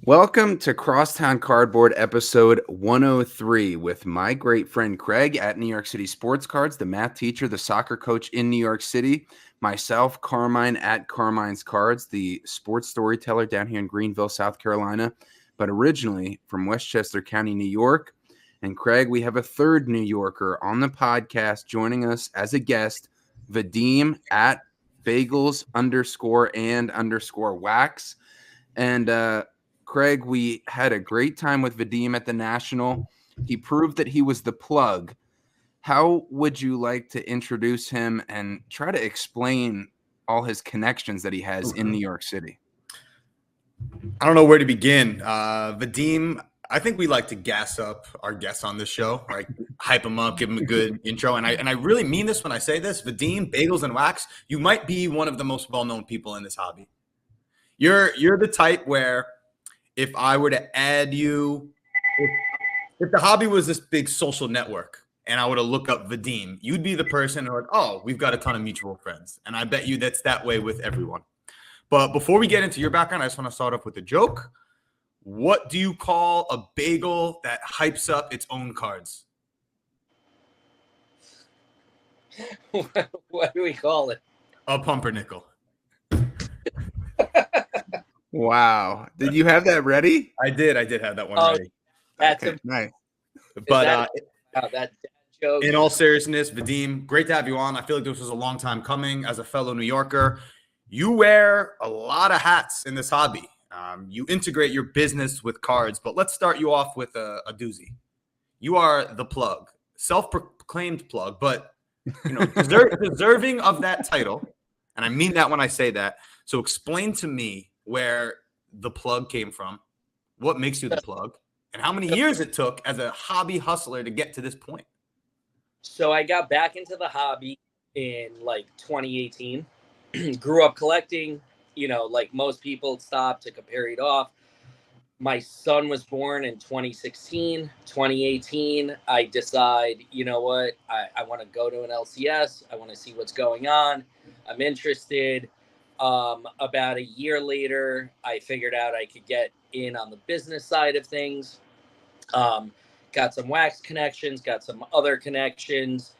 Welcome to Crosstown Cardboard episode 103 with my great friend Craig at New York City Sports Cards, the math teacher, the soccer coach in New York City, myself, Carmine at Carmine's Cards, the sports storyteller down here in Greenville, South Carolina, but originally from Westchester County, New York. And Craig, we have a third New Yorker on the podcast joining us as a guest, Vadim at Bagels_and_wax. And Craig, we had a great time with Vadim at the National. He proved that he was the plug. How would you like to introduce him and try to explain all his connections that he has in New York City? I don't know where to begin. Vadim, I think we like to gas up our guests on this show, right? Hype them up, give them a good intro. And I really mean this when I say this. Vadim, Bagels and Wax, you might be one of the most well-known people in this hobby. You're the type where if I were to add you, if the hobby was this big social network and I were to look up Vadim, you'd be the person who like, oh, we've got a ton of mutual friends. And I bet you that's that way with everyone. But before we get into your background, I just want to start off with a joke. What do you call a bagel that hypes up its own cards? What do we call it? A pumpernickel. Wow. Did you have that ready? I did have that one ready. That's okay, nice. But that joke. in all seriousness, Vadim, great to have you on. I feel like this was a long time coming as a fellow New Yorker. You wear a lot of hats in this hobby. You integrate your business with cards, but let's start you off with a doozy. You are the plug, self-proclaimed plug, but deserving of that title. And I mean that when I say that. So explain to me where the plug came from, what makes you the plug, and how many years it took as a hobby hustler to get to this point. So I got back into the hobby in like 2018. Grew up collecting, like most people, stopped, took a period off. My son was born in 2016. 2018, I decide, you know what, I want to go to an LCS. I want to see what's going on. I'm interested. About a year later, I figured out I could get in on the business side of things. Got some wax connections, got some other connections.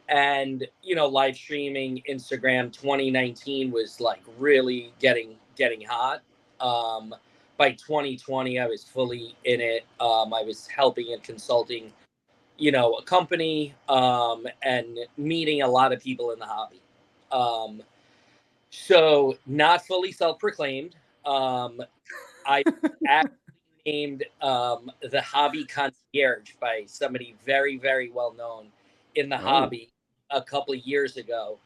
And, live streaming, Instagram 2019 was like really getting hot. By 2020, I was fully in it. I was helping and consulting, a company, and meeting a lot of people in the hobby. So not fully self-proclaimed. I actually named the hobby concierge by somebody very, very well known in the hobby a couple of years ago.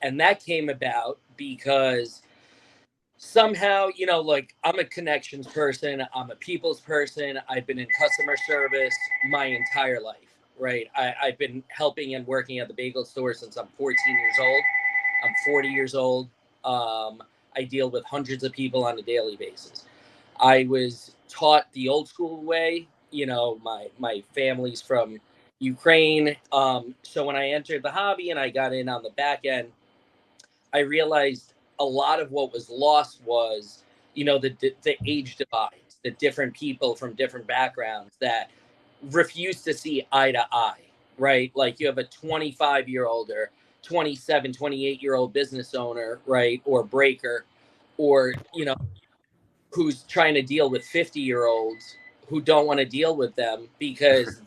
And that came about because somehow, I'm a connections person. I'm a people's person. I've been in customer service my entire life, right? I've been helping and working at the bagel store since I'm 14 years old. I'm 40 years old. I deal with hundreds of people on a daily basis. I was taught the old school way. My family's from Ukraine. So when I entered the hobby and I got in on the back end, I realized a lot of what was lost was, the age divides, the different people from different backgrounds that refuse to see eye to eye, right? Like you have a 25-year-old or 27, 28-year-old business owner, right? Or breaker, or, who's trying to deal with 50-year-olds who don't want to deal with them because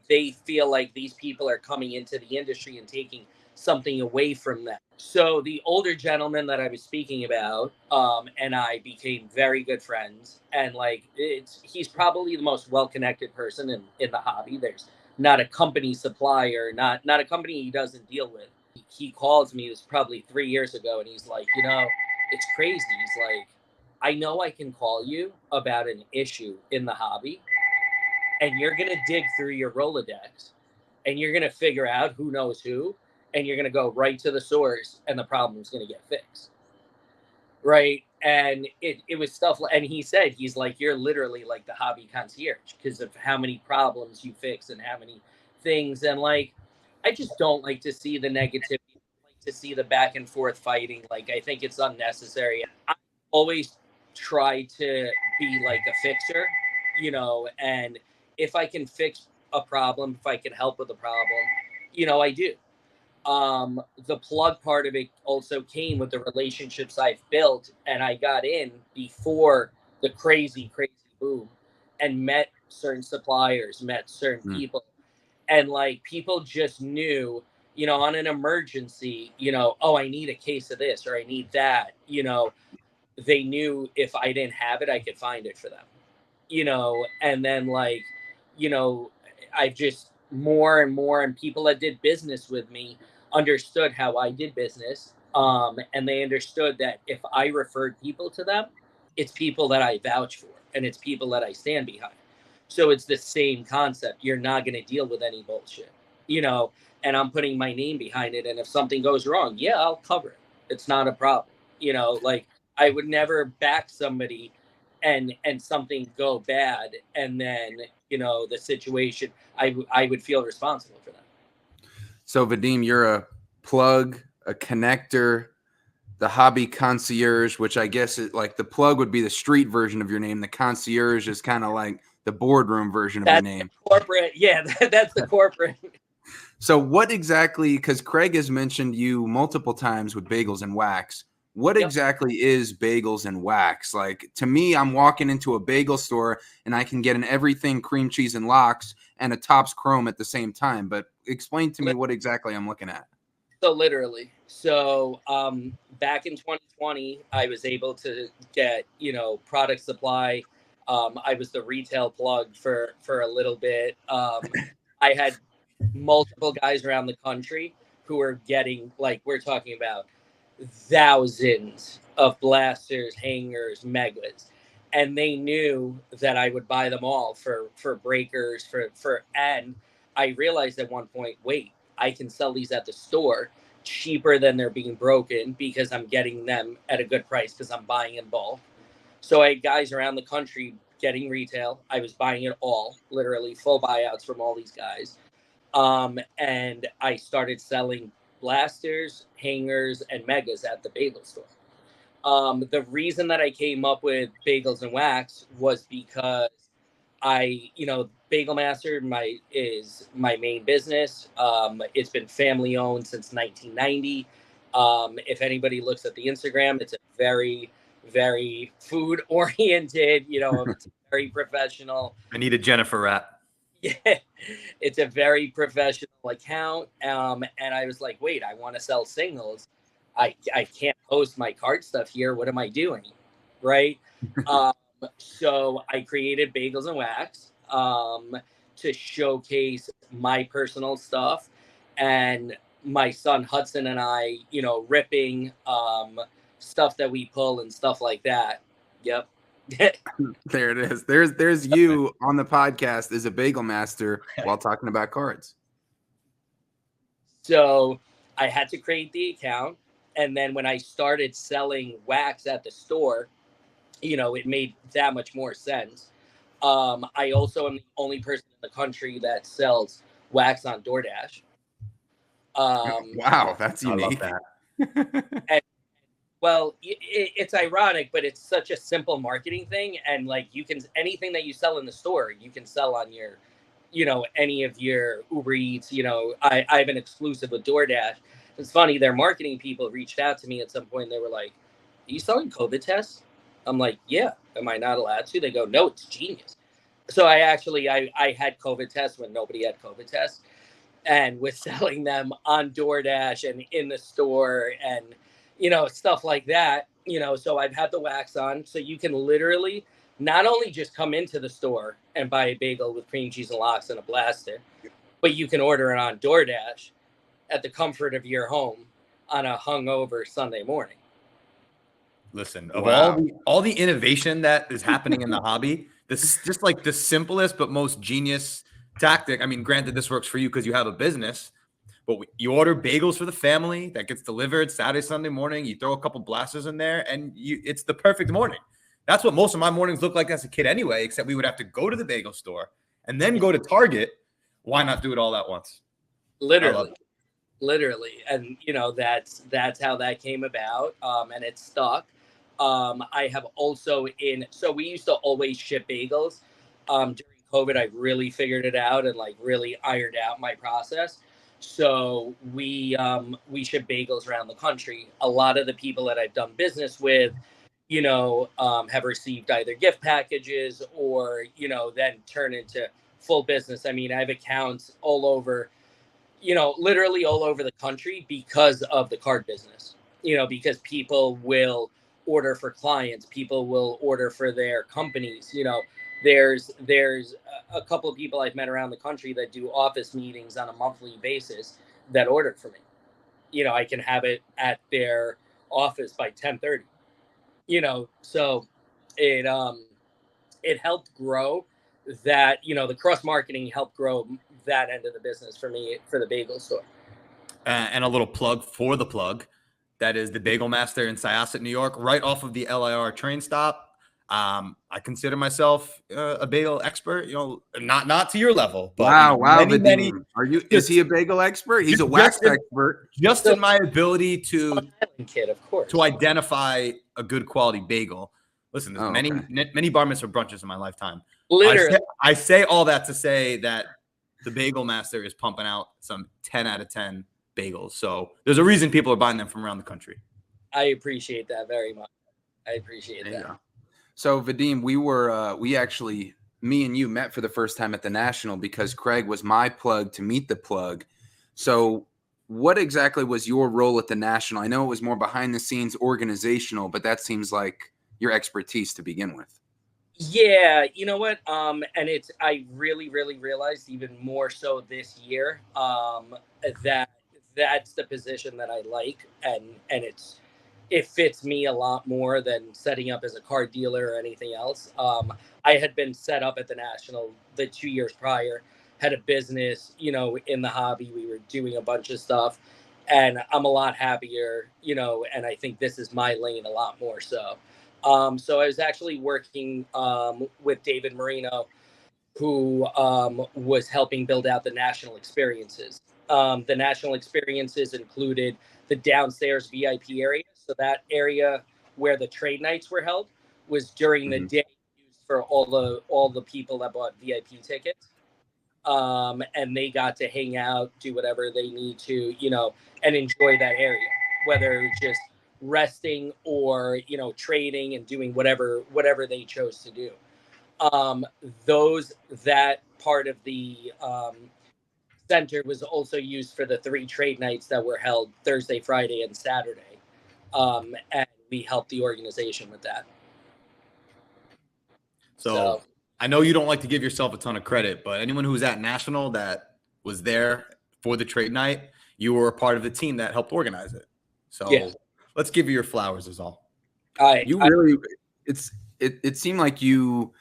they feel like these people are coming into the industry and taking something away from them. So the older gentleman that I was speaking about, and I became very good friends. And he's probably the most well-connected person in the hobby. There's not a company supplier, not a company he doesn't deal with. He calls me, it was probably 3 years ago, and he's like, it's crazy. He's like, I know I can call you about an issue in the hobby, and you're going to dig through your Rolodex, and you're going to figure out who knows who, and you're going to go right to the source, and the problem's going to get fixed. Right? And it was stuff, and he said, he's like, you're literally like the hobby concierge because of how many problems you fix and how many things. And I just don't like to see the negativity, to see the back and forth fighting. I think it's unnecessary. I always try to be like a fixer, and if I can fix a problem, if I can help with a problem, I do. The plug part of it also came with the relationships I've built, and I got in before the crazy boom and met certain suppliers, met certain people, and like people just knew, on an emergency, oh, I need a case of this or I need that, they knew if I didn't have it, I could find it for them, and then like, I've just more and more, and people that did business with me understood how I did business. And they understood that if I referred people to them, it's people that I vouch for and it's people that I stand behind. So it's the same concept. You're not going to deal with any bullshit, and I'm putting my name behind it. And if something goes wrong, yeah, I'll cover it. It's not a problem. Like I would never back somebody and something go bad. And then, the situation, I would feel responsible for that. So Vadim, you're a plug, a connector, the hobby concierge, which I guess is like the plug would be the street version of your name. The concierge is kind of like the boardroom version of your name. Corporate. Yeah, that's the corporate. So what exactly, because Craig has mentioned you multiple times with Bagels and Wax. What exactly is Bagels and Wax? Like, to me, I'm walking into a bagel store and I can get an everything cream cheese and lox and a Topps Chrome at the same time. But explain to me what exactly I'm looking at. So literally. So back in 2020, I was able to get, product supply. I was the retail plug for a little bit. I had multiple guys around the country who were getting, like, we're talking about thousands of blasters, hangers, megas, and they knew that I would buy them all for breakers, and I realized at one point, wait, I can sell these at the store cheaper than they're being broken because I'm getting them at a good price because I'm buying in bulk. So I had guys around the country getting retail. I was buying it all, literally full buyouts from all these guys. And I started selling blasters, hangers, and megas at the bagel store. The reason that I came up with Bagels and Wax was because Bagel Master is my main business. It's been family owned since 1990. If anybody looks at the Instagram, it's a very, very food oriented, it's very professional. I need a Jennifer wrap. Yeah, it's a very professional account. And I was like, wait, I want to sell singles. I can't post my card stuff here. What am I doing? Right. So I created Bagels and Wax to showcase my personal stuff, and my son Hudson and I, ripping stuff that we pull and stuff like that. Yep. There it is. There's you on the podcast as a bagel master while talking about cards. So I had to create the account, and then when I started selling wax at the store, it made that much more sense. I also am the only person in the country that sells wax on DoorDash. Wow, that's unique. I love that. And, well, it's ironic, but it's such a simple marketing thing. And like, anything that you sell in the store, you can sell on your, any of your Uber Eats. I have an exclusive with DoorDash. It's funny, their marketing people reached out to me at some point. And they were like, "Are you selling COVID tests?" I'm like, "Yeah." Am I not allowed to? They go, "No, it's genius." So I had COVID tests when nobody had COVID tests, and was selling them on DoorDash and in the store and, stuff like that. So I've had the wax on. So you can literally not only just come into the store and buy a bagel with cream cheese and lox and a blaster, but you can order it on DoorDash at the comfort of your home on a hungover Sunday morning. Listen, of all the innovation that is happening in the hobby, this just like the simplest but most genius tactic. I mean, granted, this works for you because you have a business, but you order bagels for the family that gets delivered Saturday, Sunday morning. You throw a couple blasters in there, and it's the perfect morning. That's what most of my mornings look like as a kid anyway, except we would have to go to the bagel store and then go to Target. Why not do it all at once? Literally. And that's how that came about. And it stuck. I have also so we used to always ship bagels. During COVID, I really figured it out and like really ironed out my process. So we ship bagels around the country. A lot of the people that I've done business with, have received either gift packages or, then turn into full business. I mean, I have accounts all over, literally all over the country because of the card business, because people will order for clients, people will order for their companies. There's a couple of people I've met around the country that do office meetings on a monthly basis that ordered for me. I can have it at their office by 10:30. So it helped grow that, the cross marketing helped grow that end of the business for me for the bagel store. And a little plug for the plug. That is the Bagel Master in Syosset, New York, right off of the LIR train stop. I consider myself a bagel expert, not to your level, but wow, many. Is he a bagel expert? He's a wax expert. Just in my ability to kid, of course, to identify a good quality bagel. Listen, there's many bar mitzvah brunches in my lifetime. Literally, I say all that to say that the Bagel Master is pumping out some 10 out of 10 bagels. So there's a reason people are buying them from around the country. I appreciate that very much. I appreciate that. Yeah. So Vadim, me and you met for the first time at the National because Craig was my plug to meet the plug. So what exactly was your role at the National? I know it was more behind the scenes organizational, but that seems like your expertise to begin with. Yeah, you know what? And I really, really realized even more so this year, that that's the position that I like, and it fits me a lot more than setting up as a car dealer or anything else. I had been set up at the National the 2 years prior, had a business, in the hobby. We were doing a bunch of stuff, and I'm a lot happier, and I think this is my lane a lot more so. So I was actually working with David Marino, who was helping build out the national experiences. The national experiences included the downstairs VIP area. So that area where the trade nights were held was during the day used for all the people that bought VIP tickets. And they got to hang out, do whatever they need to, and enjoy that area, whether it's just resting or, trading and doing whatever they chose to do. That part of the center was also used for the 3 trade nights that were held Thursday, Friday, and Saturday. And we helped the organization with that. So I know you don't like to give yourself a ton of credit, but anyone who was at National that was there for the trade night, you were a part of the team that helped organize it. So let's give you your flowers is all. It seemed like you,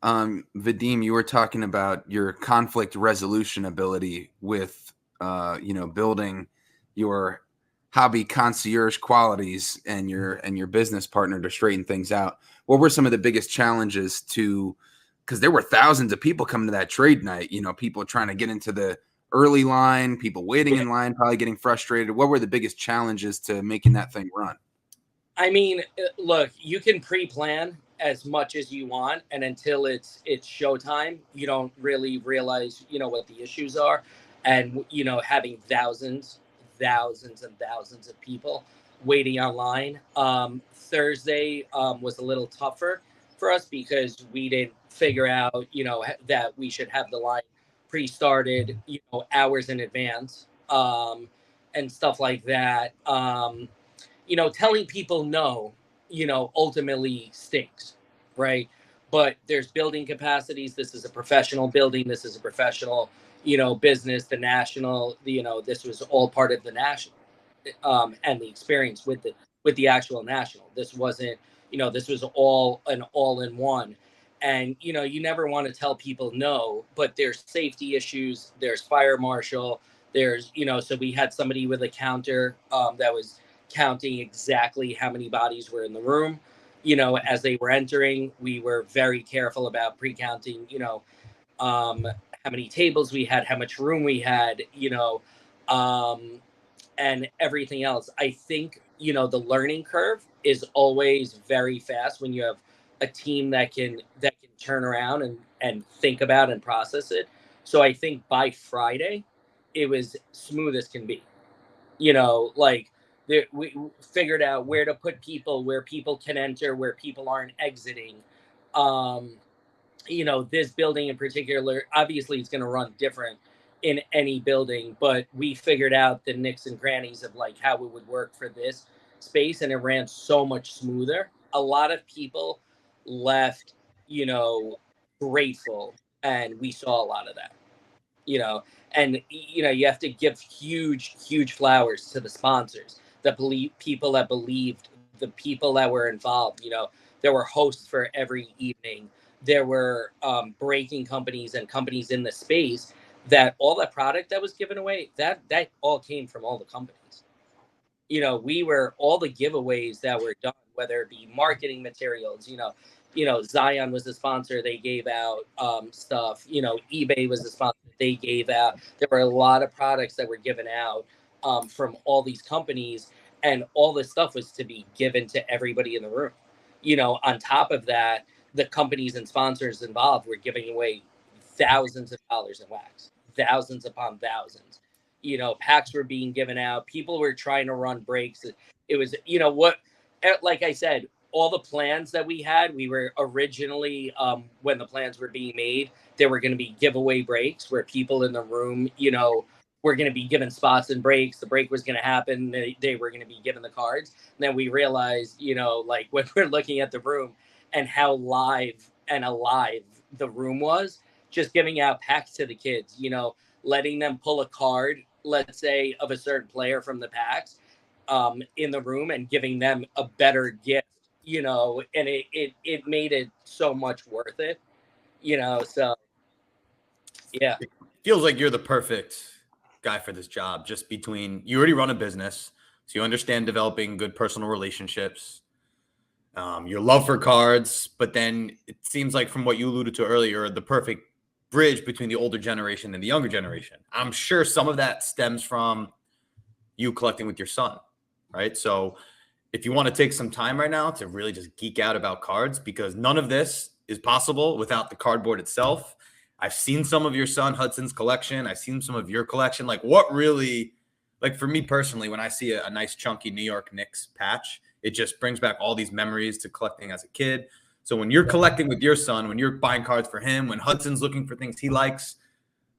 Vadim, you were talking about your conflict resolution ability with, building your hobby concierge qualities and your business partner to straighten things out. What were some of the biggest challenges because there were thousands of people coming to that trade night, people trying to get into the early line, people waiting in line, probably getting frustrated. What were the biggest challenges to making that thing run? I mean, look, you can pre-plan as much as you want, and until it's showtime, you don't really realize, what the issues are. And, having thousands and thousands of people waiting online. Thursday was a little tougher for us because we didn't figure out, that we should have the line pre-started, hours in advance, and stuff like that. Telling people no, ultimately stinks, right? But there's building capacities. This is a professional building. This is a professional, business. The National, this was all part of the National, and the experience with the actual National. This wasn't, this was all in one. And, you never want to tell people no, but there's safety issues. There's fire marshal. There's, so we had somebody with a counter that was counting exactly how many bodies were in the room, as they were entering. We were very careful about pre-counting, how many tables we had, how much room we had, and everything else. I think the learning curve is always very fast when you have a team that can turn around and think about and process it. So I think by Friday, it was smooth as can be. Like we figured out where to put people, where people can enter, where people aren't exiting. Um, this building in particular, obviously it's going to run different in any building, but we figured out the nicks and crannies of like how it would work for this space, and it ran so much smoother. A lot of people left, grateful, and we saw a lot of that. you know and you have to give huge flowers to the sponsors, people that believed, the people that were involved. There were hosts for every evening. There were breaking companies and companies in the space, that all that product that was given away, that all came from all the companies. We were, all the giveaways that were done, whether it be marketing materials, Zion was the sponsor. They gave out stuff. eBay was the sponsor. They gave out. There were a lot of products that were given out from all these companies, and all this stuff was to be given to everybody in the room. On top of that, the companies and sponsors involved were giving away thousands of dollars in wax, thousands upon thousands. Packs were being given out. People were trying to run breaks. It was, like I said, all the plans that we had, we were originally, when the plans were being made, there were going to be giveaway breaks where people in the room, were going to be given spots and breaks. The break was going to happen. They were going to be given the cards. And then we realized, like when we're looking at the room and how live and alive the room was, just giving out packs to the kids, letting them pull a card, let's say, of a certain player from the packs in the room, and giving them a better gift, and it made it so much worth it, so yeah. It feels like you're the perfect guy for this job, just between, you already run a business, so you understand developing good personal relationships, your love for cards, but then it seems like, from what you alluded to earlier, the perfect bridge between the older generation and the younger generation. I'm sure some of that stems from you collecting with your son, right? So if you want to take some time right now to really just geek out about cards, because none of this is possible without the cardboard itself. I've seen some of your son Hudson's collection. I've seen some of your collection. Like, what really, like for me personally, when I see a nice chunky New York Knicks patch, it just brings back all these memories to collecting as a kid. So when you're collecting with your son, when you're buying cards for him, when Hudson's looking for things he likes,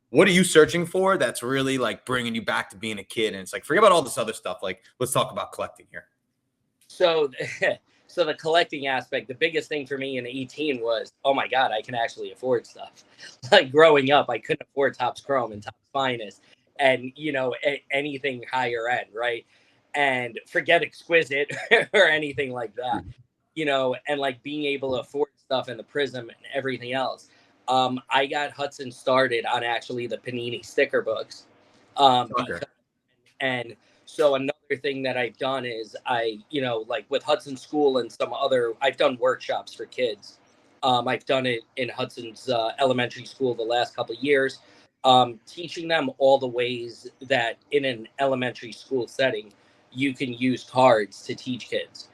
what are you searching for that's really like bringing you back to being a kid? And it's like, forget about all this other stuff. Like, let's talk about collecting here. So the collecting aspect, the biggest thing for me in 18 was, oh my God, I can actually afford stuff. Like growing up, I couldn't afford Topps Chrome and Topps Finest and, anything higher end, right? And forget exquisite or anything like that, and like being able to afford stuff and the Prism and everything else. I got Hudson started on actually the Panini sticker books. And so another thing that I've done is like with Hudson School and some other, I've done workshops for kids. I've done it in Hudson's elementary school the last couple of years, teaching them all the ways that in an elementary school setting, you can use cards to teach kids,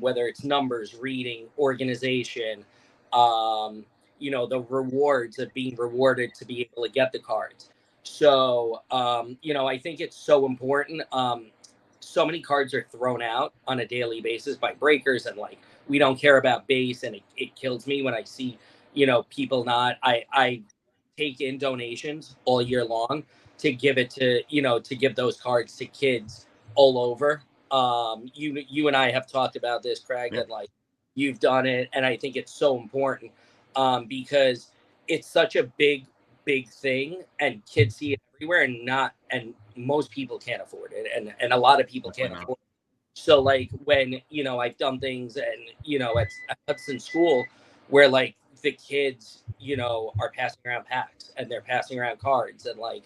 whether it's numbers, reading, organization, the rewards of being rewarded to be able to get the cards. So, I think it's so important. So many cards are thrown out on a daily basis by breakers, and like, we don't care about base, and it kills me when I see, people not, I take in donations all year long to give it to, to give those cards to kids all over. You and I have talked about this, Craig, and like, you've done it. And I think it's so important because it's such a big thing, and kids see it everywhere, and most people can't afford it, and a lot of people can't afford it. So like when I've done things, and at Hudson School, where like the kids are passing around packs, and they're passing around cards, and like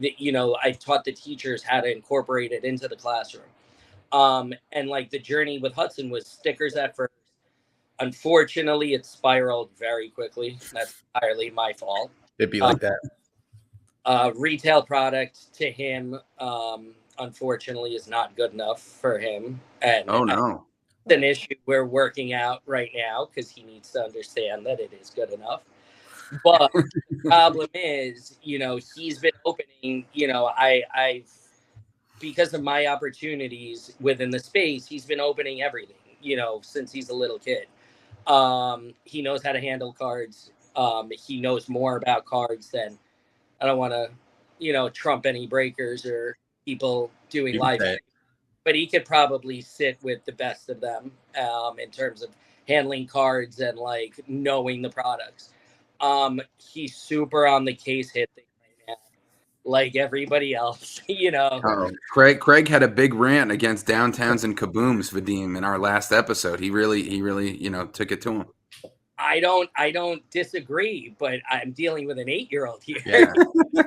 I've taught the teachers how to incorporate it into the classroom. And like the journey with Hudson was stickers at first. Unfortunately, it spiraled very quickly. That's entirely my fault. It'd be like that. Retail product to him. unfortunately is not good enough for him. And Oh no. it's an issue we're working out right now because he needs to understand that it is good enough. But the problem is, he's been opening, I've because of my opportunities within the space, he's been opening everything, since he's a little kid. He knows how to handle cards. He knows more about cards than, I don't want to, trump any breakers or people doing live, but he could probably sit with the best of them in terms of handling cards and like knowing the products. He's super on the case hit thing right now, like everybody else, Oh, Craig had a big rant against downtowns and kabooms, Vadim, in our last episode. He really, took it to him. I don't disagree, but I'm dealing with an 8-year-old here. Yeah.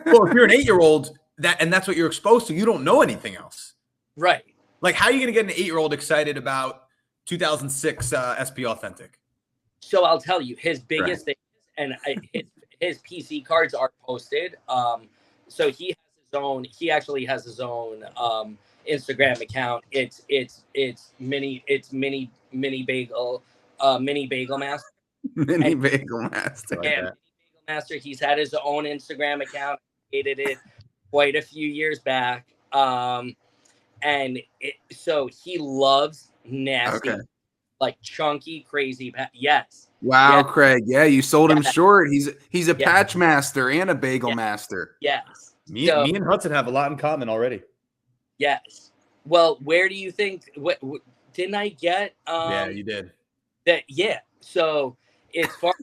Well, if you're an 8-year-old, that's what you're exposed to. You don't know anything else. Right. Like, how are you going to get an 8-year-old excited about 2006 SP Authentic? So I'll tell you, his biggest thing, and his PC cards are posted. So he actually has his own Instagram account. It's mini bagel master. Mini bagel master. Yeah, mini bagel master. He's had his own Instagram account. Created it quite a few years back. So he loves nasty, like chunky, crazy. Yes. Wow, yes. Craig. Yeah, you sold him short. He's a patch master and a bagel master. Yes. Me and Hudson have a lot in common already. Yes. Well, where do you think? What didn't I get? Yeah, you did. That So it's far.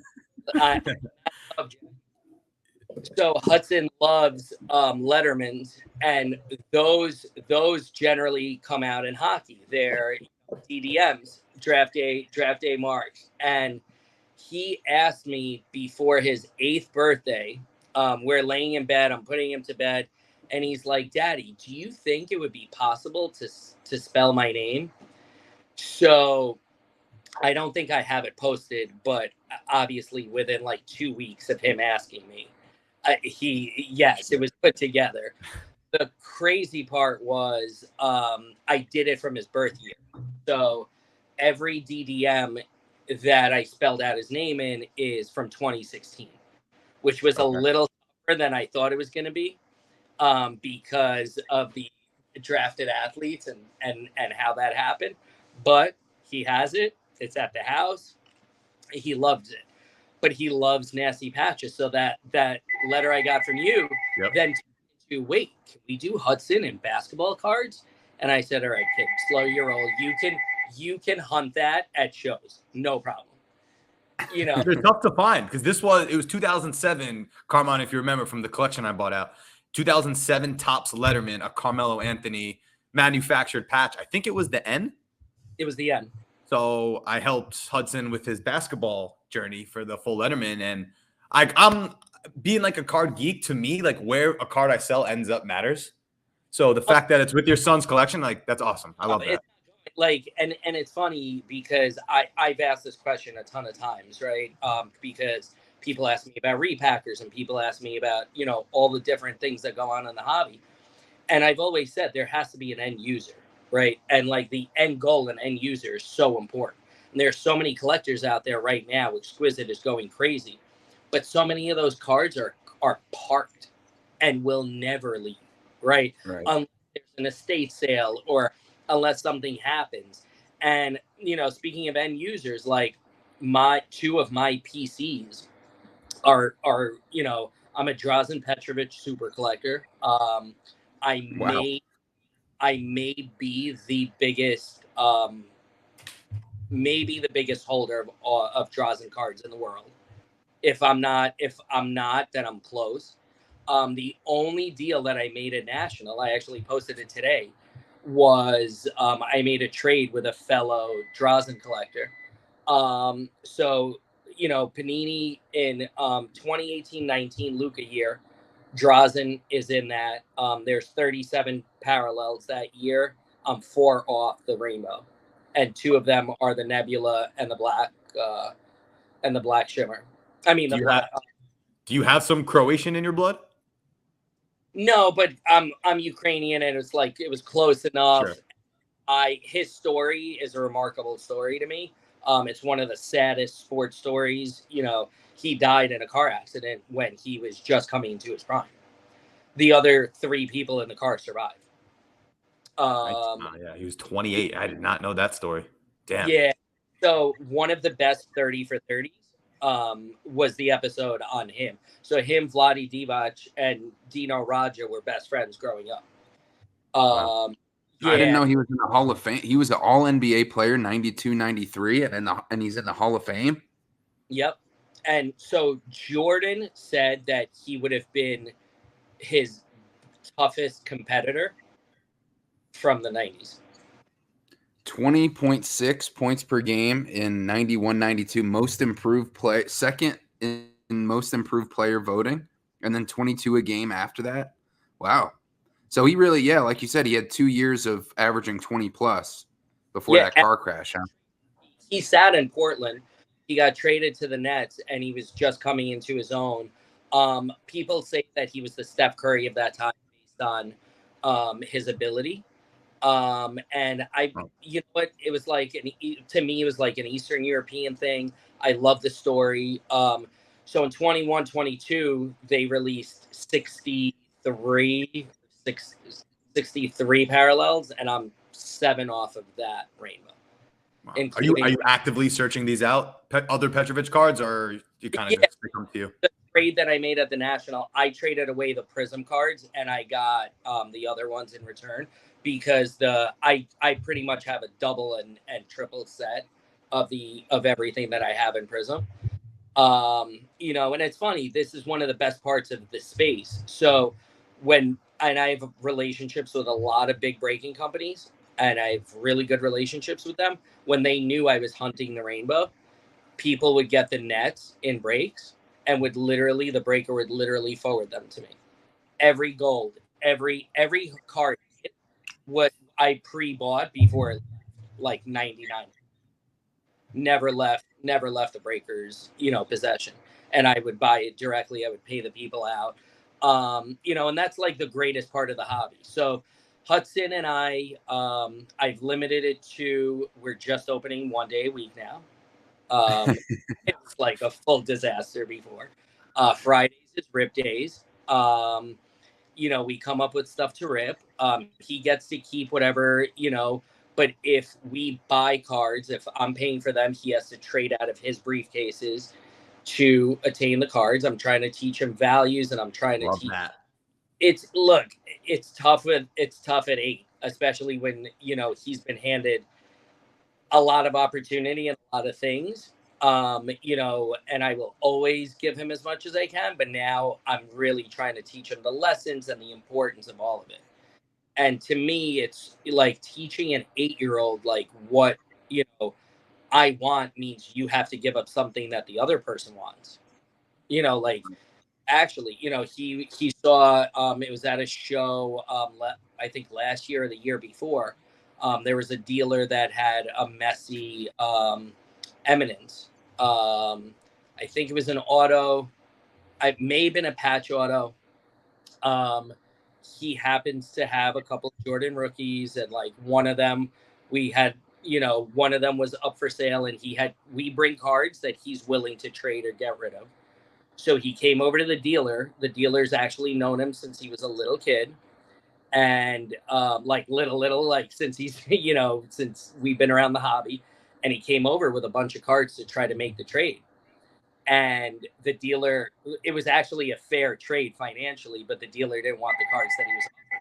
So Hudson loves Lettermans, and those generally come out in hockey. They're DDMs, draft day marks, and he asked me before his 8th birthday. We're laying in bed. I'm putting him to bed, and he's like, "Daddy, do you think it would be possible to spell my name?" So I don't think I have it posted, but obviously within like 2 weeks of him asking me, it was put together. The crazy part was I did it from his birth year. So every DDM that I spelled out his name in is from 2016, which was a little tougher than I thought it was going to be because of the drafted athletes and how that happened. But he has it. It's at the house. He loves it. But he loves nasty patches. So that letter I got from you then to wait, can we do Hudson and basketball cards? And I said, all right, kid, slow your roll. You can hunt that at shows. No problem. They're tough to find because it was 2007, Carmine, if you remember from the collection I bought out. 2007 Topps Letterman, a Carmelo Anthony manufactured patch. I think it was the N. It was the N. So I helped Hudson with his basketball journey for the full Letterman. And I'm being like a card geek. To me, like where a card I sell ends up matters. So the fact that it's with your son's collection, like that's awesome. I love that. Like, and it's funny because I've asked this question a ton of times, right? Because people ask me about repackers and people ask me about, all the different things that go on in the hobby. And I've always said there has to be an end user. Right. And like the end goal and end user is so important. And there's so many collectors out there right now. Exquisite is going crazy. But so many of those cards are parked and will never leave. Right. Unless there's an estate sale or unless something happens. And, speaking of end users, like two of my PCs are I'm a Drazen Petrovic super collector. I may be the biggest, maybe the biggest holder of Drazen cards in the world. If I'm not, then I'm close. The only deal that I made at National, I actually posted it today, was I made a trade with a fellow Drazen collector. So Panini in 2018-19 Luka year. Drazen is in that. There's 37 parallels that year. I'm 4 off the rainbow, and 2 of them are the nebula and the black shimmer. I mean, do you have some Croatian in your blood? No, but I'm Ukrainian, and it was close enough. Sure. His story is a remarkable story to me. It's one of the saddest sports stories. He died in a car accident when he was just coming into his prime. The other three people in the car survived. Yeah, he was 28. I did not know that story. Damn. Yeah. So one of the best 30 for 30s was the episode on him. So him, Vladi Divac, and Dino Raja were best friends growing up. Wow. I didn't know he was in the Hall of Fame. He was an all NBA player, 92, 93, and he's in the Hall of Fame. Yep. And so Jordan said that he would have been his toughest competitor from the 90s. 20.6 points per game in 91-92, most improved play, second in most improved player voting, and then 22 a game after that. Wow. So he really, like you said, he had 2 years of averaging 20 plus before that car crash. Huh? He sat in Portland. He got traded to the Nets, and he was just coming into his own. People say that he was the Steph Curry of that time based on his ability. And you know what? It was like, to me, it was like an Eastern European thing. I love the story. So in 21-22, they released 63 parallels, and I'm 7 off of that rainbow. Wow. Are you actively searching these out, other Petrovic cards, or you kind of just pick them to you? The trade that I made at the National, I traded away the Prism cards, and I got the other ones in return, because I pretty much have a double and triple set of everything that I have in Prism. And it's funny, this is one of the best parts of the space. So and I have relationships with a lot of big breaking companies, and I have really good relationships with them. When they knew I was hunting the rainbow, people would get the nets in breaks, and the breaker would literally forward them to me. Every gold, every card what I pre-bought before, like 99. Never left the breaker's possession, and I would buy it directly. I would pay the people out, and that's like the greatest part of the hobby. So Hudson and I've limited it to, we're just opening 1 day a week now. It was like a full disaster before. Fridays is rip days. We come up with stuff to rip. He gets to keep whatever, but if we buy cards, if I'm paying for them, he has to trade out of his briefcases to attain the cards. I'm trying to teach him values, and I'm trying to teach that. It's tough at 8, especially when, he's been handed a lot of opportunity and a lot of things. And I will always give him as much as I can, but now I'm really trying to teach him the lessons and the importance of all of it. And to me, it's like teaching an 8-year-old, like, what, I want means you have to give up something that the other person wants. Actually, he saw, it was at a show, I think last year or the year before, there was a dealer that had a messy Eminence. I think it was an auto. It may have been a patch auto. He happens to have a couple of Jordan rookies, and like one of them one of them was up for sale, and we bring cards that he's willing to trade or get rid of. So he came over to the dealer. The dealer's actually known him since he was a little kid. And like since he's, since we've been around the hobby. And he came over with a bunch of cards to try to make the trade. And the dealer, it was actually a fair trade financially, but the dealer didn't want the cards that he was offering.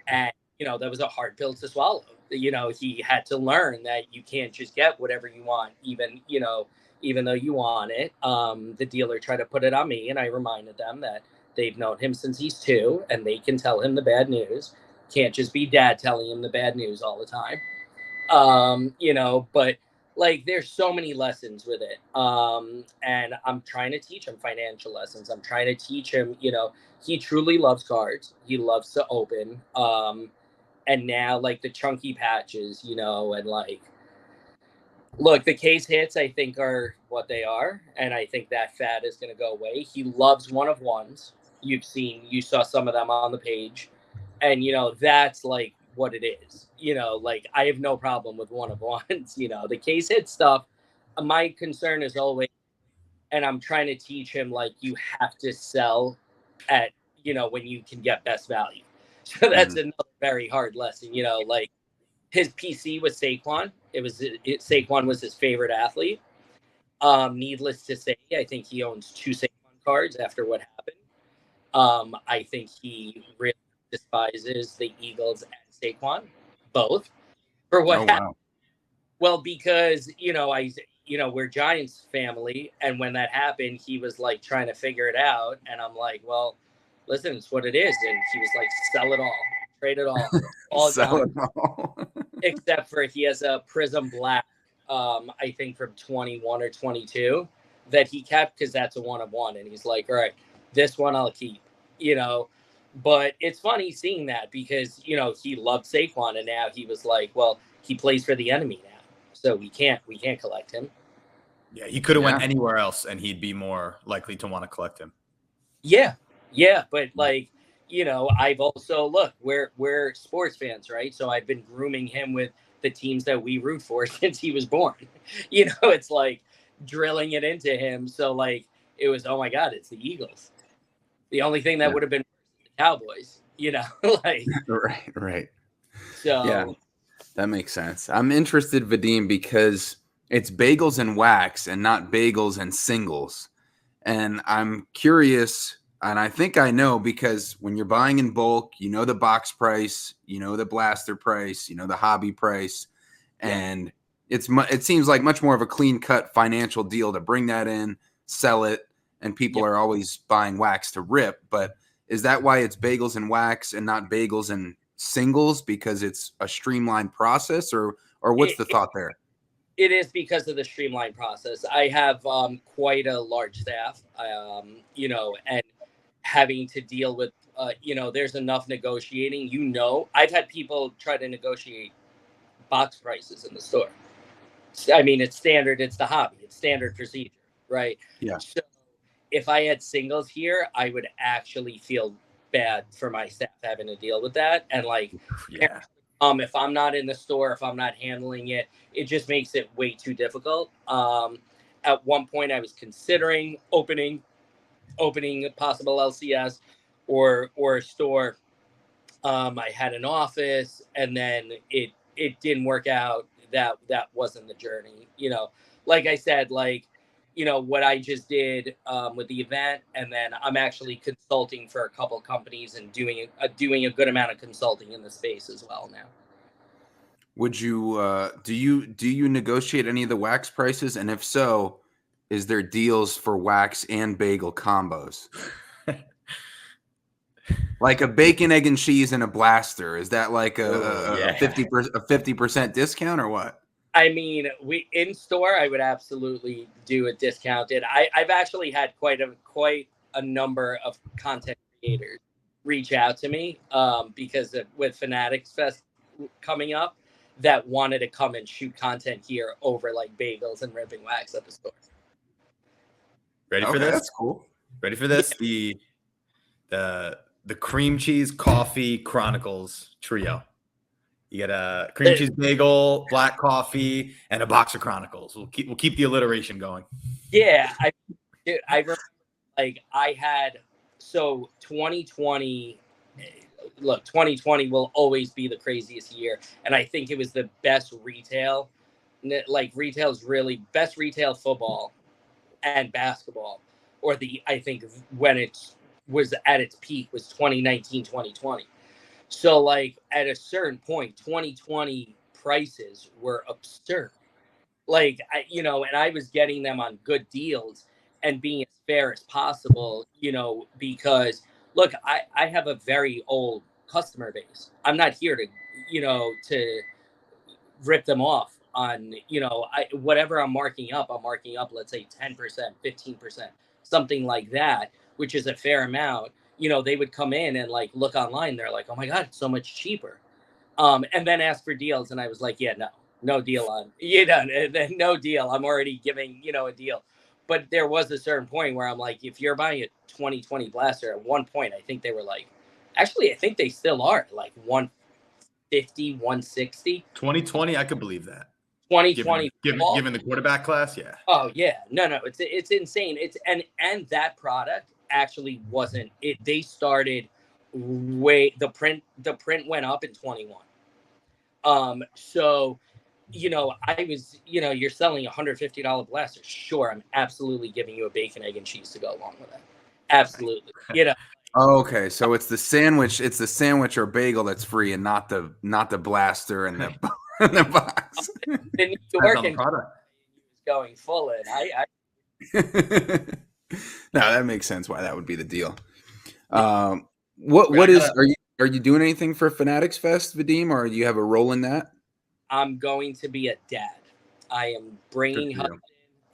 And, that was a hard pill to swallow. He had to learn that you can't just get whatever you want, even though you want it. The dealer tried to put it on me, and I reminded them that they've known him since he's 2, and they can tell him the bad news. Can't just be dad telling him the bad news all the time. But like, there's so many lessons with it. And I'm trying to teach him financial lessons. I'm trying to teach him, he truly loves cards. He loves to open. And now, like, the chunky patches, and like, look, the case hits, I think, are what they are. And I think that fad is going to go away. He loves one of ones. you saw some of them on the page, and that's like what it is. Like I have no problem with one of ones. The case hit stuff. My concern is always, and I'm trying to teach him, like, you have to sell at when you can get best value. So that's another very hard lesson. Like his PC was Saquon. Saquon was his favorite athlete. Needless to say, I think he owns 2 Saquon cards after what happened. I think he really despises the Eagles and Saquon both for what happened. Wow. Well, because we're Giants family, and when that happened, he was like trying to figure it out, and I'm like, well, listen, it's what it is, and he was like, sell it all, trade it all Sell gone. it all. Except for he has a Prism Black, I think from 21 or 22 that he kept because that's a 1 of 1, and he's like, all right, this one I'll keep, But it's funny seeing that because he loved Saquon, and now he was like, well, he plays for the enemy now, so we can't collect him. Yeah, he could have went anywhere else, and he'd be more likely to want to collect him. Yeah, but like, I've also we're sports fans, right? So I've been grooming him with the teams that we root for since he was born. It's like drilling it into him. So like it was, oh my God, it's the Eagles. The only thing that would have been the Cowboys, like right. So yeah, that makes sense. I'm interested, Vadim, because it's bagels and wax and not bagels and singles. And I'm curious, and I think I know, because when you're buying in bulk, the box price, the blaster price, the hobby price, and it seems like much more of a clean-cut financial deal to bring that in, sell it, and people are always buying wax to rip. But is that why it's bagels and wax and not bagels and singles, because it's a streamlined process, or what's the thought there? It is because of the streamlined process. I have quite a large staff, and having to deal with, there's enough negotiating. I've had people try to negotiate box prices in the store. I mean, it's standard. It's the hobby. It's standard procedure, right? Yeah. So if I had singles here, I would actually feel bad for my staff having to deal with that. And like, if I'm not in the store, if I'm not handling it, it just makes it way too difficult. At one point I was considering opening a possible LCS or a store. I had an office, and then it didn't work out. That wasn't the journey. Like I said, what I just did with the event, and then I'm actually consulting for a couple of companies and doing a good amount of consulting in the space as well now. Would you do you negotiate any of the wax prices? And if so, is there deals for wax and bagel combos? Like a bacon, egg, and cheese and a blaster? Is that like a 50% discount or what? I mean, in store, I would absolutely do a discounted. I've actually had quite a number of content creators reach out to me because with Fanatics Fest coming up, that wanted to come and shoot content here over like bagels and ripping wax at the store. Ready for this? That's cool. Ready for this? The cream cheese coffee chronicles trio. You get a cream cheese bagel, black coffee, and a box of chronicles. We'll keep the alliteration going. Yeah, I remember, like, I had, so 2020. Look, 2020 will always be the craziest year, and I think it was the best retail. Like, retail's really best retail football and basketball, or I think when it was at its peak was 2019, 2020. So like at a certain point, 2020 prices were absurd. Like, and I was getting them on good deals and being as fair as possible, because look, I have a very old customer base. I'm not here to, to rip them off on, whatever I'm marking up, let's say 10%, 15%, something like that, which is a fair amount. They would come in and like look online. They're like, oh my God, it's so much cheaper. And then ask for deals. And I was like, yeah, no deal on, no deal. I'm already giving, a deal. but there was a certain point where I'm like, if you're buying a 2020 blaster, at one point I think they were like, actually I think they still are like 150, 160. 2020, I could believe that. 2020 Given the quarterback class, yeah. Oh yeah, no, it's insane. It's and that product actually wasn't it. They started the print went up in 21. So I was, you're selling $150 blaster. Sure, I'm absolutely giving you a bacon, egg, and cheese to go along with that. Absolutely. Oh, okay, so it's the sandwich. It's the sandwich or bagel that's free, and not the blaster and the and the box. In New York and product. going full in. No, that makes sense. Why that would be the deal. What is are you doing anything for Fanatics Fest, Vadim, or do you have a role in that? I'm going to be a dad. I am bringing Hudson.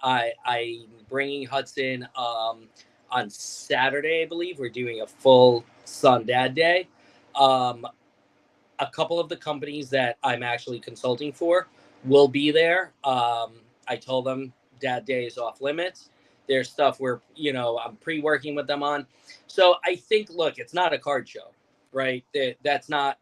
I'm bringing Hudson on Saturday, I believe. We're doing a full son dad day. A couple of the companies that I'm actually consulting for will be there. I told them dad day is off limits. There's stuff where I'm pre-working with them on. So I think, look, it's not a card show, right? That's not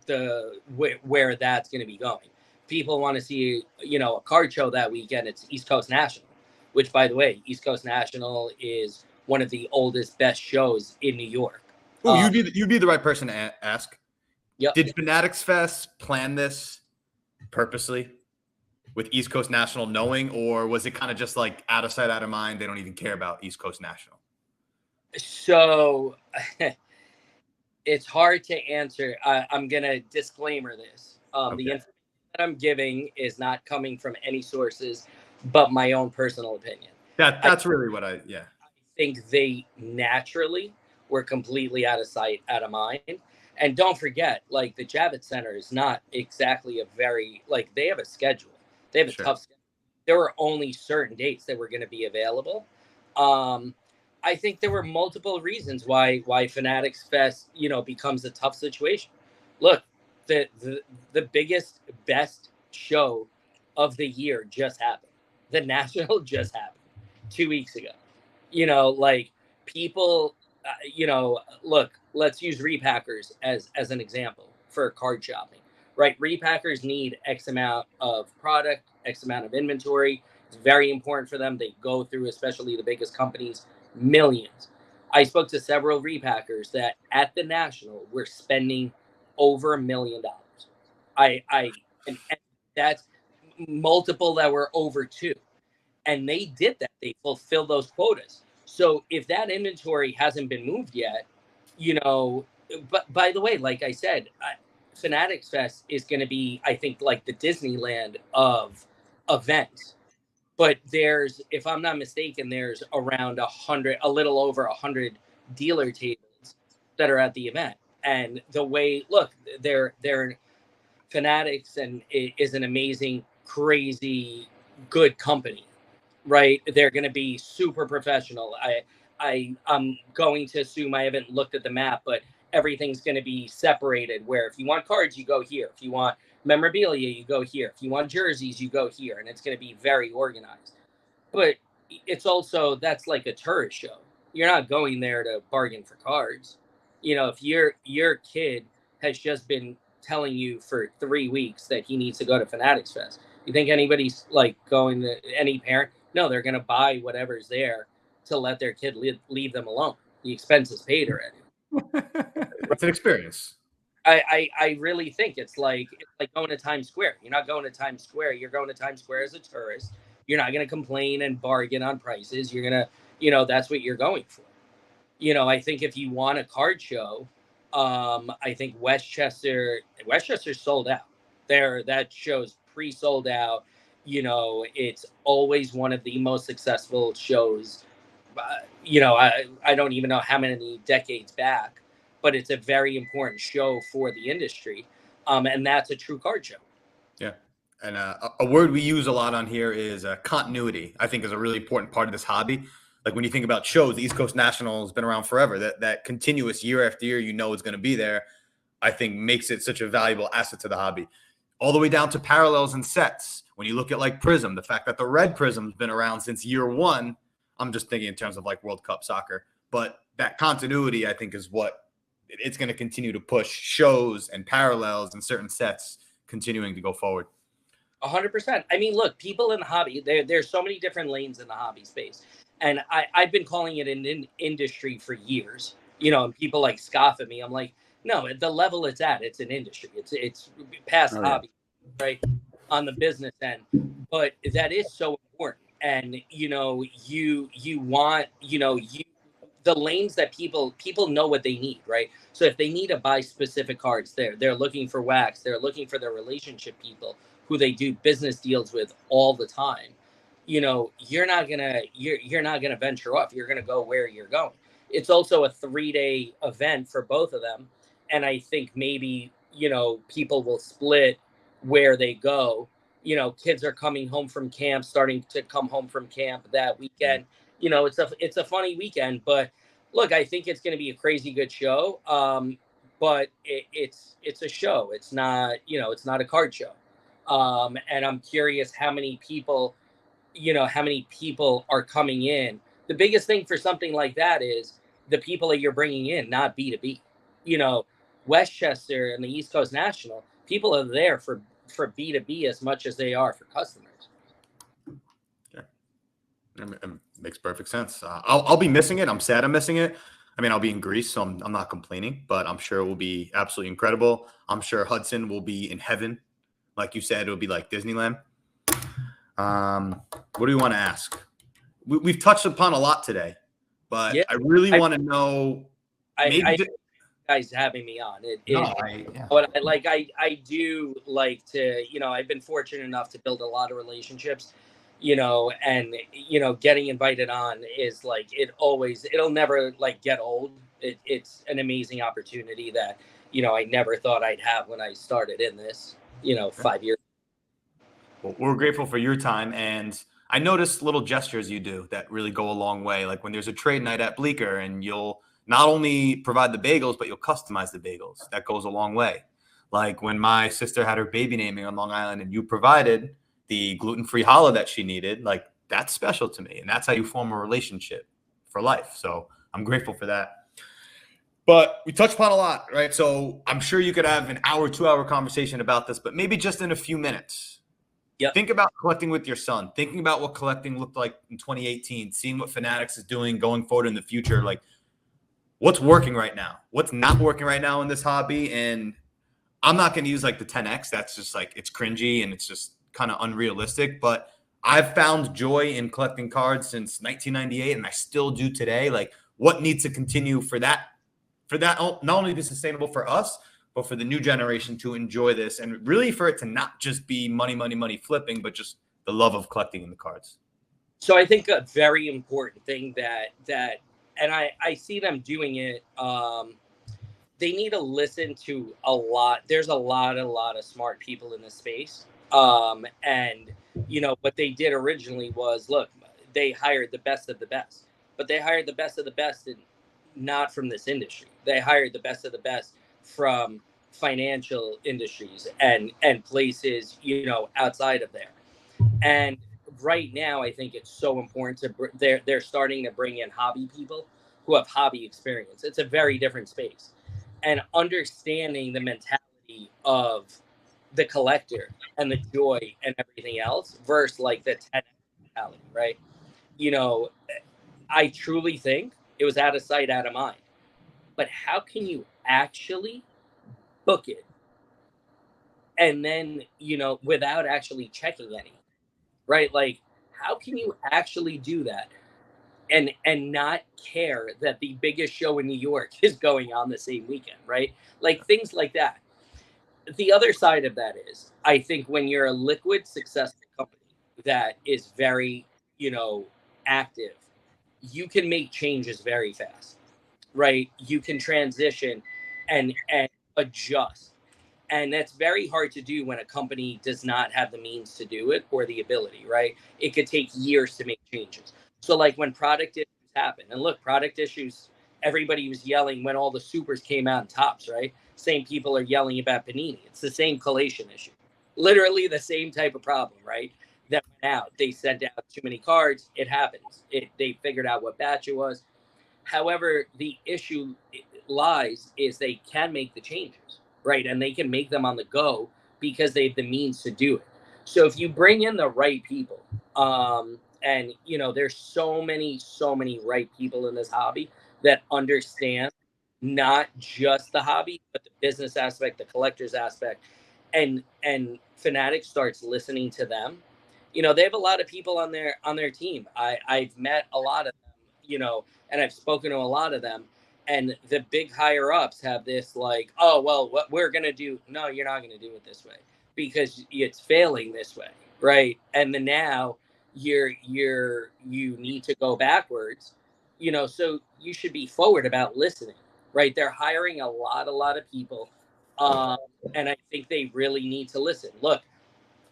the where that's going to be going. People want to see a card show that weekend. It's East Coast National, which, by the way, East Coast National is one of the oldest, best shows in New York. Oh, you'd be the right person to ask. Yep. Did Fanatics Fest plan this purposely with East Coast National knowing, or was it kind of just like out of sight, out of mind? They don't even care about East Coast National. So it's hard to answer. I'm going to disclaimer this. Okay. The information that I'm giving is not coming from any sources, but my own personal opinion. That's really what I think they naturally were completely out of sight, out of mind. And don't forget, like, the Javits Center is not exactly a very, like, they have a schedule. They have a tough schedule. There were only certain dates that were going to be available. I think there were multiple reasons why Fanatics Fest, becomes a tough situation. Look, the biggest, best show of the year just happened. The National just happened 2 weeks ago. People, look, let's use repackers as an example for card shopping, right? Repackers need X amount of product, X amount of inventory. It's very important for them. They go through, especially the biggest companies, millions. I spoke to several repackers that at the National were spending over $1 million. And that's multiple that were over 2. And they did that. They fulfilled those quotas. So if that inventory hasn't been moved yet, but by the way, like I said, Fanatics Fest is going to be, I think, like the Disneyland of events. But there's, if I'm not mistaken, there's around 100, a little over 100 dealer tables that are at the event. And the way, look, they're Fanatics and it is an amazing, crazy, good company, right? They're going to be super professional. I'm going to assume, I haven't looked at the map, but everything's going to be separated, where if you want cards, you go here. If you want memorabilia, you go here. If you want jerseys, you go here. And it's going to be very organized. But it's also, that's like a tourist show. You're not going there to bargain for cards. If your kid has just been telling you for 3 weeks that he needs to go to Fanatics Fest, you think anybody's like going to, any parent? No, they're going to buy whatever's there to let their kid leave them alone. The expense is paid already. It's an experience. I really think it's like going to Times Square. You're not going to Times Square. You're going to Times Square as a tourist. You're not going to complain and bargain on prices. You're going to, that's what you're going for. I think if you want a card show, I think Westchester's sold out. That show's pre-sold out. It's always one of the most successful shows. I don't even know how many decades back, but it's a very important show for the industry. And that's a true card show. Yeah. And a word we use a lot on here is continuity, I think, is a really important part of this hobby. Like when you think about shows, the East Coast National has been around forever. That continuous year after year, it's going to be there, I think makes it such a valuable asset to the hobby. All the way down to parallels and sets. When you look at like Prism, the fact that the red Prism's been around since year one, I'm just thinking in terms of like World Cup soccer. But that continuity, I think, is what it's going to continue to push shows and parallels and certain sets continuing to go forward. 100%. I mean, look, people in the hobby, there's so many different lanes in the hobby space. And I've been calling it an industry for years, and people like scoff at me. I'm like, no, at the level it's at, it's an industry. It's past hobby, right? On the business end. But that is so important. And, you want, the lanes that people know what they need, right? So if they need to buy specific cards, they're looking for wax, they're looking for their relationship people who they do business deals with all the time. You're not gonna venture off. You're gonna go where you're going. It's also a 3-day event for both of them, and I think maybe people will split where they go. Kids are coming home from camp, starting to come home from camp that weekend. It's a funny weekend, but look, I think it's going to be a crazy good show. But it's a show. It's not, it's not a card show. And I'm curious how many people are coming in. The biggest thing for something like that is the people that you're bringing in, not B2B. Westchester and the East Coast National, people are there for B2B as much as they are for customers. It makes perfect sense. I'll be missing it. I'm sad I'm missing it. I mean, I'll be in Greece, so I'm not complaining, but I'm sure it will be absolutely incredible. I'm sure Hudson will be in heaven. Like you said, it'll be like Disneyland. What do you want to ask? We've touched upon a lot today, but I really want to know. You guys having me on. But I do like to, I've been fortunate enough to build a lot of relationships. And getting invited on is like it'll never like get old. It's an amazing opportunity that I never thought I'd have when I started in this 5 years. Well, we're grateful for your time, and I noticed little gestures you do that really go a long way. Like when there's a trade night at Bleecker, and you'll not only provide the bagels, but you'll customize the bagels. That goes a long way. Like when my sister had her baby naming on Long Island, and you provided the gluten-free challah that she needed, like that's special to me. And that's how you form a relationship for life. So I'm grateful for that. But we touched upon a lot, right? So I'm sure you could have an hour, 2-hour conversation about this, but maybe just in a few minutes. Yep. Think about collecting with your son, thinking about what collecting looked like in 2018, seeing what Fanatics is doing going forward in the future. Like what's working right now, what's not working right now in this hobby. And I'm not going to use like the 10X. That's just like, it's cringy and it's just kind of unrealistic, but I've found joy in collecting cards since 1998 and I still do today. Like what needs to continue for that not only be sustainable for us, but for the new generation to enjoy this and really for it to not just be money flipping, but just the love of collecting in the cards. So I think a very important thing that and I see them doing it, they need to listen to a lot. There's a lot of smart people in this space. And what they did originally was, look, they hired the best of the best, but they hired the best of the best and not from this industry. They hired the best of the best from financial industries and places, outside of there. And right now, I think it's so important they're starting to bring in hobby people who have hobby experience. It's a very different space, and understanding the mentality of the collector and the joy and everything else versus like the 10 mentality, right? I truly think it was out of sight, out of mind. But how can you actually book it and then, without actually checking any, right? Like, how can you actually do that and not care that the biggest show in New York is going on the same weekend, right? Like things like that. The other side of that is, I think when you're a liquid successful company that is very, active, you can make changes very fast, right? You can transition and adjust. And that's very hard to do when a company does not have the means to do it or the ability, right? It could take years to make changes. So like when product issues happen, and look, product issues, everybody was yelling when all the supers came out in tops, right? Same people are yelling about Panini. It's the same collation issue. Literally the same type of problem, right? That went out. They sent out too many cards. It happens. They figured out what batch it was. However, the issue lies is they can make the changes, right? And they can make them on the go because they have the means to do it. So if you bring in the right people, and there's so many right people in this hobby that understand not just the hobby, but the business aspect, the collector's aspect, and Fanatic starts listening to them. They have a lot of people on their team. I've met a lot of them, and I've spoken to a lot of them. And the big higher ups have this like, oh well, what we're gonna do? No, you're not gonna do it this way because it's failing this way, right? And then now you need to go backwards, so you should be forward about listening, right? They're hiring a lot of people, um, and I think they really need to listen. Look,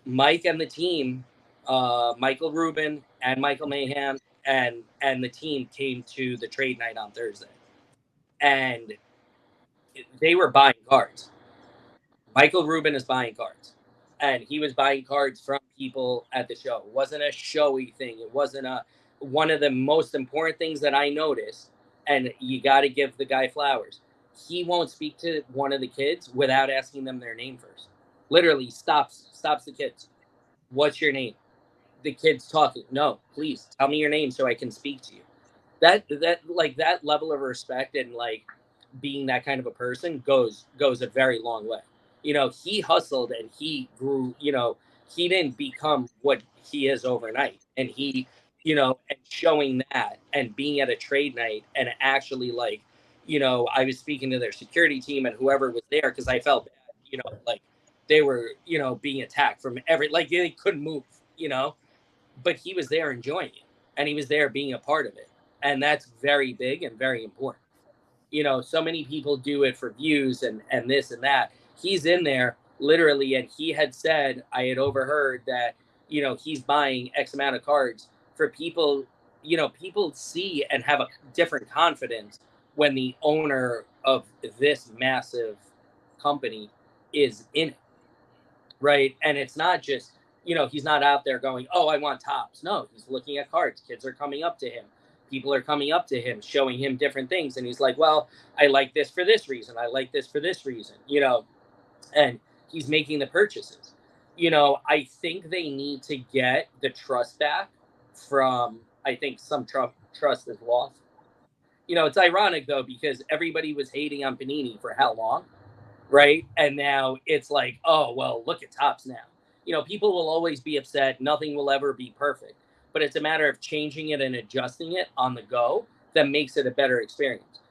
Mike and the team, Michael Rubin and Michael Mayhem and the team came to the trade night on Thursday, and they were buying cards. Michael Rubin is buying cards, and he was buying cards from people at the show. It wasn't a showy thing. It wasn't a one of the most important things that I noticed. And you got to give the guy flowers. He won't speak to one of the kids without asking them their name first. Literally stops the kids. What's your name? The kid's talking. No, please tell me your name so I can speak to you. That level of respect and like being that kind of a person goes a very long way. He hustled and he grew. He didn't become what he is overnight, and and showing that and being at a trade night and actually like, I was speaking to their security team and whoever was there because I felt bad. Like they were being attacked from every like they couldn't move. But he was there enjoying it, and he was there being a part of it, and that's very big and very important. So many people do it for views and this and that. He's in there literally, and he had said, I had overheard that he's buying X amount of cards for people. People see and have a different confidence when the owner of this massive company is in it, right? And it's not just he's not out there going, oh, I want tops. No, he's looking at cards. Kids are coming up to him. People are coming up to him, showing him different things. And he's like, well, I like this for this reason. I like this for this reason, and he's making the purchases. I think they need to get the trust back from, I think some trust is lost. It's ironic though, because everybody was hating on Panini for how long? Right? And now it's like, oh, well, look at tops now. People will always be upset. Nothing will ever be perfect. But it's a matter of changing it and adjusting it on the go that makes it a better experience.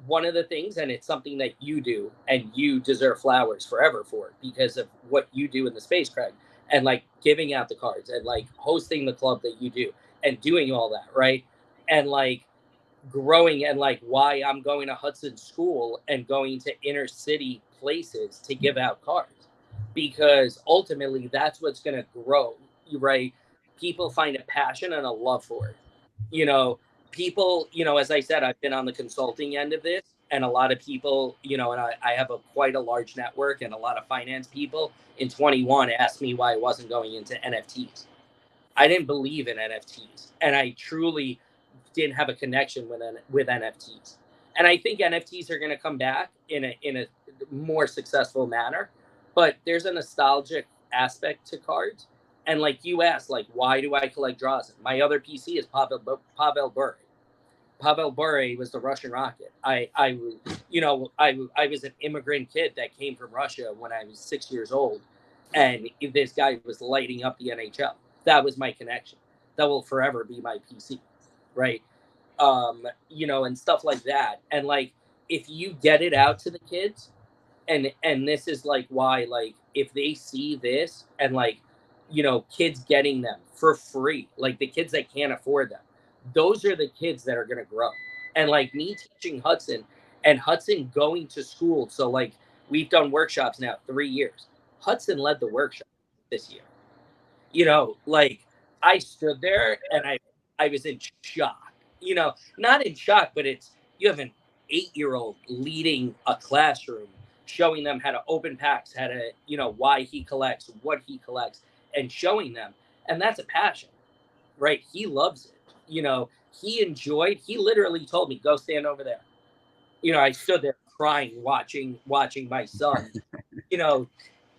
One of the things, and it's something that you do, and you deserve flowers forever for because of what you do in the space, Craig, and like giving out the cards and like hosting the club that you do and doing all that, right? And like growing and like why I'm going to Hudson school and going to inner city places to give out cards because ultimately that's what's going to grow, right? People find a passion and a love for it. You know, people, as I said, I've been on the consulting end of this and a lot of people, and I have quite a large network and a lot of finance people in 21 asked me why I wasn't going into NFTs. I didn't believe in NFTs and I truly didn't have a connection with NFTs. And I think NFTs are going to come back in a more successful manner. But there's a nostalgic aspect to cards. And like you asked, like, why do I collect Drazen? My other PC is Pavel Bure. Pavel Bure was the Russian Rocket. I was an immigrant kid that came from Russia when I was 6 years old, and this guy was lighting up the NHL. That was my connection. That will forever be my PC, right? And stuff like that. And like, if you get it out to the kids, and this is like why, like, if they see this and like, kids getting them for free, like the kids that can't afford them, those are the kids that are going to grow. And like me teaching Hudson and Hudson going to school. So like we've done workshops now 3 years. Hudson led the workshop this year. Like I stood there and I was in shock. Not in shock, but you have an 8-year-old leading a classroom showing them how to open packs, how to, why he collects, what he collects, and showing them. And that's a passion, right? He loves it. He literally told me, go stand over there. I stood there crying, watching my son,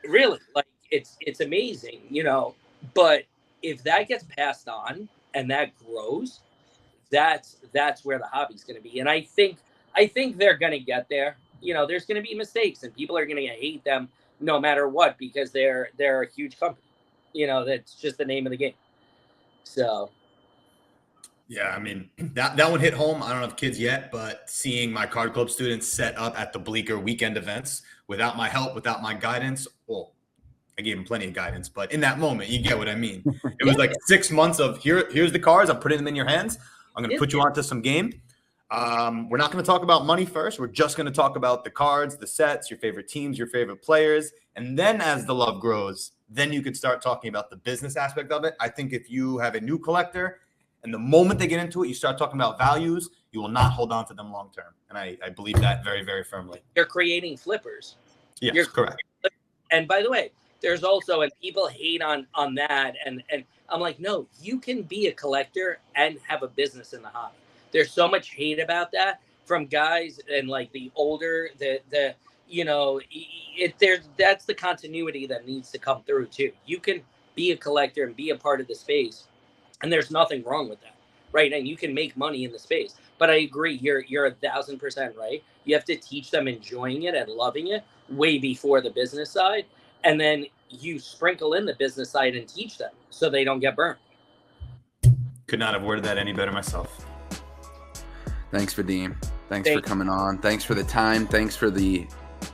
really, like, it's amazing, but if that gets passed on and that grows, that's where the hobby's going to be. And I think they're going to get there. There's going to be mistakes and people are going to hate them no matter what, because they're a huge company. That's just the name of the game. So yeah, I mean, that one hit home. I don't have kids yet, but seeing my card club students set up at the Bleecker weekend events without my help, without my guidance, well, I gave them plenty of guidance, but in that moment, you get what I mean. It was like 6 months of here's the cards. I'm putting them in your hands. I'm going to put you onto some game. We're not going to talk about money first. We're just going to talk about the cards, the sets, your favorite teams, your favorite players. And then as the love grows, then you could start talking about the business aspect of it. I think if you have a new collector and the moment they get into it, you start talking about values, you will not hold on to them long term. And I believe that very, very firmly. You're creating flippers. Yes, correct. And by the way, there's also, and people hate on that, and I'm like, no, you can be a collector and have a business in the hobby. There's so much hate about that from guys and like the older, that's the continuity that needs to come through too. You can be a collector and be a part of the space, and there's nothing wrong with that, right? And you can make money in the space. But I agree, you're 1,000% right. You have to teach them enjoying it and loving it way before the business side. And then you sprinkle in the business side and teach them so they don't get burned. Could not have worded that any better myself. Thanks, Vadim. Thanks for coming on. Thanks for the time. Thanks for the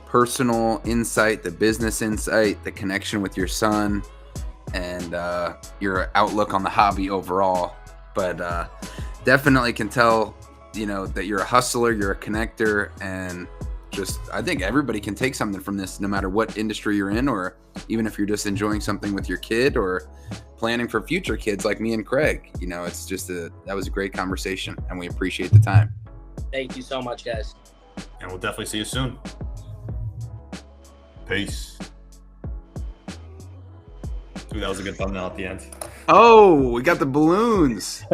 personal insight, the business insight, the connection with your son, and your outlook on the hobby overall. But definitely can tell, that you're a hustler, you're a connector, and I think everybody can take something from this, no matter what industry you're in, or even if you're just enjoying something with your kid or planning for future kids like me and Craig. It's just that was a great conversation, and we appreciate the time. Thank you so much, guys. And we'll definitely see you soon. Peace. Dude, that was a good thumbnail at the end. Oh, we got the balloons.